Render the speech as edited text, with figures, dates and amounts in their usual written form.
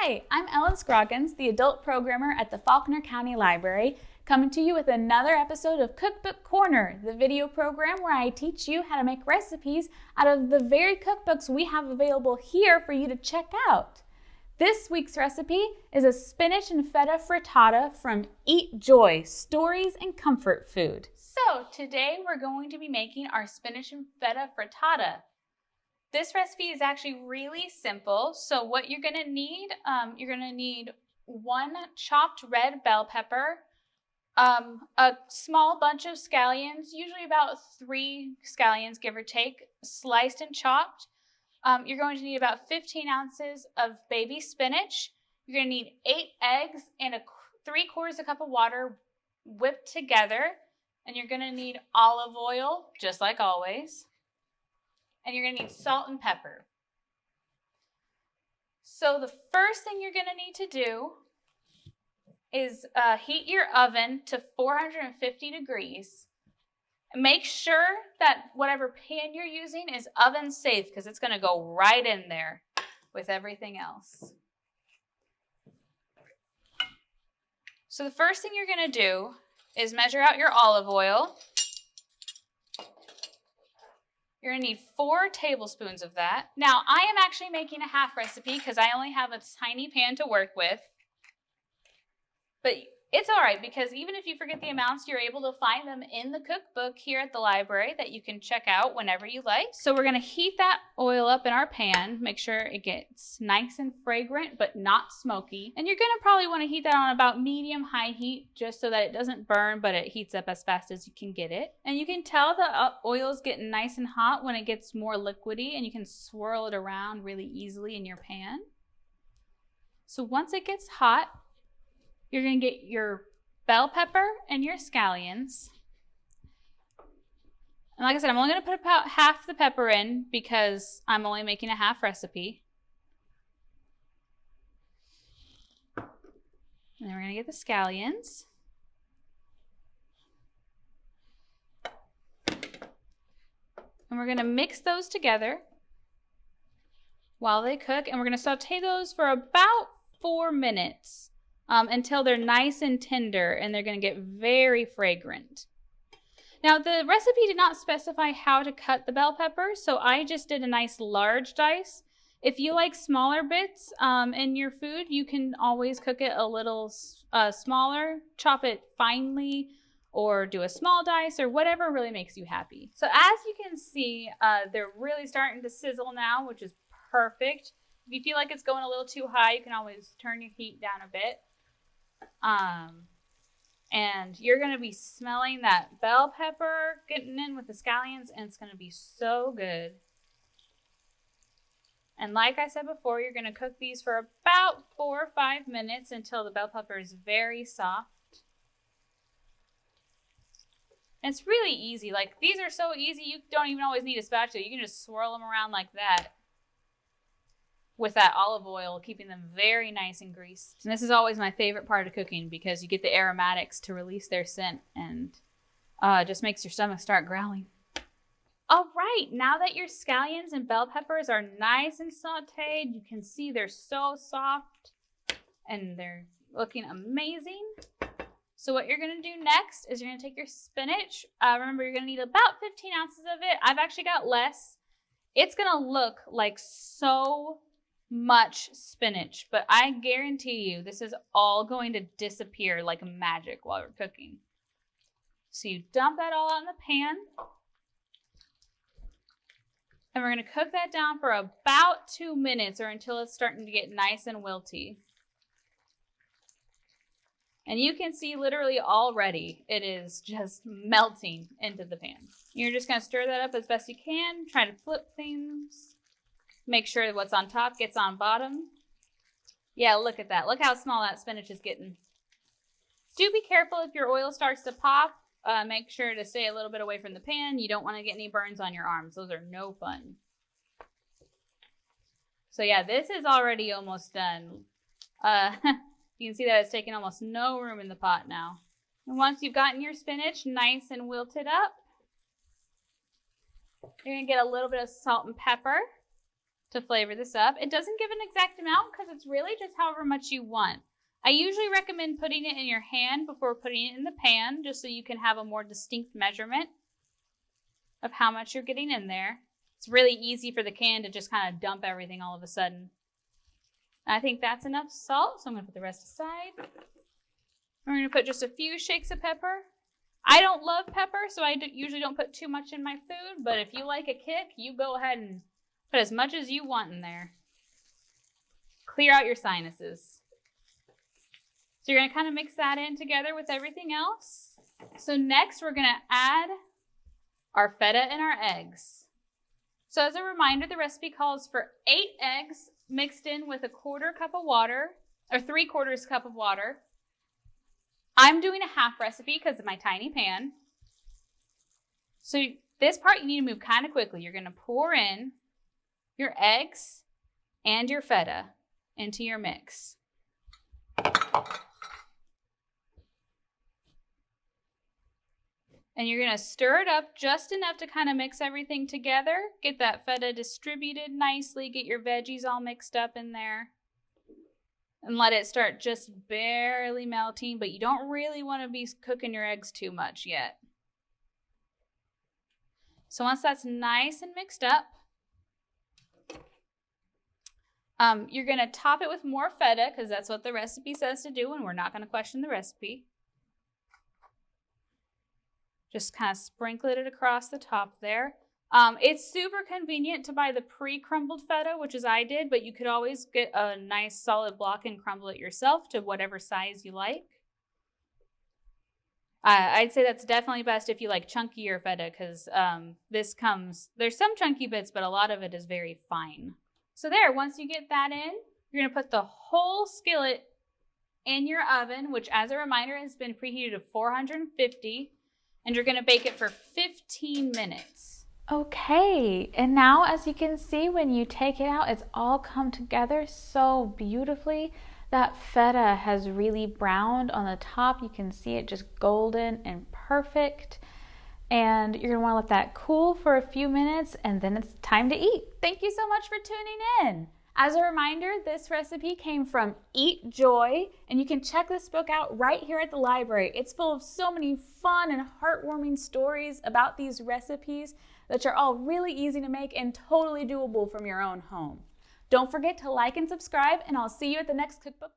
Hi, I'm Ellen Scroggins, the adult programmer at the Faulkner County Library, coming to you with another episode of Cookbook Corner, the video program where I teach you how to make recipes out of the very cookbooks we have available here for you to check out. This week's recipe is a spinach and feta frittata from Eat Joy, Stories and Comfort Food. So today we're going to be making our spinach and feta frittata. This recipe is actually really simple. So what you're going to need, one chopped red bell pepper, a small bunch of scallions, usually about 3 scallions, give or take, sliced and chopped. You're going to need about 15 ounces of baby spinach. You're going to need 8 eggs and 3/4 cup of water whipped together. And you're going to need olive oil, just like always. And you're going to need salt and pepper. So the first thing you're going to need to do is heat your oven to 450 degrees. Make sure that whatever pan you're using is oven safe because it's going to go right in there with everything else. So the first thing you're going to do is measure out your olive oil. You're going to need 4 tablespoons of that. Now, I am actually making a half recipe because I only have a tiny pan to work with. But it's all right because even if you forget the amounts, you're able to find them in the cookbook here at the library that you can check out whenever you like. So we're going to heat that oil up in our pan. Make sure it gets nice and fragrant but not smoky. And you're going to probably want to heat that on about medium-high heat just so that it doesn't burn, but it heats up as fast as you can get it. And you can tell the oil is getting nice and hot when it gets more liquidy, and you can swirl it around really easily in your pan. So once it gets hot, you're going to get your bell pepper and your scallions. And like I said, I'm only going to put about half the pepper in because I'm only making a half recipe. And then we're going to get the scallions. And we're going to mix those together while they cook. And we're going to saute those for about 4 minutes. Until they're nice and tender and they're going to get very fragrant. Now, the recipe did not specify how to cut the bell pepper, so I just did a nice large dice. If you like smaller bits in your food, you can always cook it a little smaller, chop it finely, or do a small dice, or whatever really makes you happy. So as you can see, they're really starting to sizzle now, which is perfect. If you feel like it's going a little too high, you can always turn your heat down a bit. And you're going to be smelling that bell pepper getting in with the scallions, and it's going to be so good. And like I said before, you're going to cook these for about 4 or 5 minutes until the bell pepper is very soft. And it's really easy. Like, these are so easy, you don't even always need a spatula. You can just swirl them around like that with that olive oil, keeping them very nice and greased. And this is always my favorite part of cooking because you get the aromatics to release their scent, and it just makes your stomach start growling. All right, now that your scallions and bell peppers are nice and sauteed, you can see they're so soft and they're looking amazing. So what you're going to do next is you're going to take your spinach. Remember, you're going to need about 15 ounces of it. I've actually got less. It's going to look like so much spinach, but I guarantee you this is all going to disappear like magic while we're cooking. So you dump that all out in the pan, and we're going to cook that down for about 2 minutes or until it's starting to get nice and wilty. And you can see literally already it is just melting into the pan. You're just going to stir that up as best you can, try to flip things. Make sure what's on top gets on bottom. Yeah, look at that. Look how small that spinach is getting. Do be careful if your oil starts to pop. Make sure to stay a little bit away from the pan. You don't want to get any burns on your arms. Those are no fun. So yeah, this is already almost done. You can see that it's taking almost no room in the pot now. And once you've gotten your spinach nice and wilted up, you're going to get a little bit of salt and pepper. to flavor this up. It doesn't give an exact amount because it's really just however much you want. I usually recommend putting it in your hand before putting it in the pan, just so you can have a more distinct measurement of how much you're getting in there. It's really easy for the can to just kind of dump everything all of a sudden. I think that's enough salt, so I'm going to put the rest aside. We're going to put just a few shakes of pepper. I don't love pepper, so I usually don't put too much in my food, but if you like a kick, you go ahead and put as much as you want in there. Clear out your sinuses. So you're going to kind of mix that in together with everything else. So next we're going to add our feta and our eggs. So as a reminder, the recipe calls for 8 eggs mixed in with 1/4 cup of water, or 3/4 cup of water. I'm doing a half recipe because of my tiny pan. So this part you need to move kind of quickly. You're going to pour in your eggs and your feta into your mix. And you're going to stir it up just enough to kind of mix everything together. Get that feta distributed nicely. Get your veggies all mixed up in there. And let it start just barely melting, but you don't really want to be cooking your eggs too much yet. So once that's nice and mixed up, you're going to top it with more feta because that's what the recipe says to do, and we're not going to question the recipe. Just kind of sprinkle it across the top there. It's super convenient to buy the pre-crumbled feta, which is I did, but you could always get a nice solid block and crumble it yourself to whatever size you like. I'd say that's definitely best if you like chunkier feta because there's some chunky bits, but a lot of it is very fine. So there, once you get that in, you're going to put the whole skillet in your oven, which as a reminder has been preheated to 450, and you're going to bake it for 15 minutes. Okay, and now as you can see, when you take it out, it's all come together so beautifully. That feta has really browned on the top. You can see it just golden and perfect. And you're gonna wanna let that cool for a few minutes and then it's time to eat. Thank you so much for tuning in. As a reminder, this recipe came from Eat Joy, and you can check this book out right here at the library. It's full of so many fun and heartwarming stories about these recipes that are all really easy to make and totally doable from your own home. Don't forget to like and subscribe, and I'll see you at the next cookbook.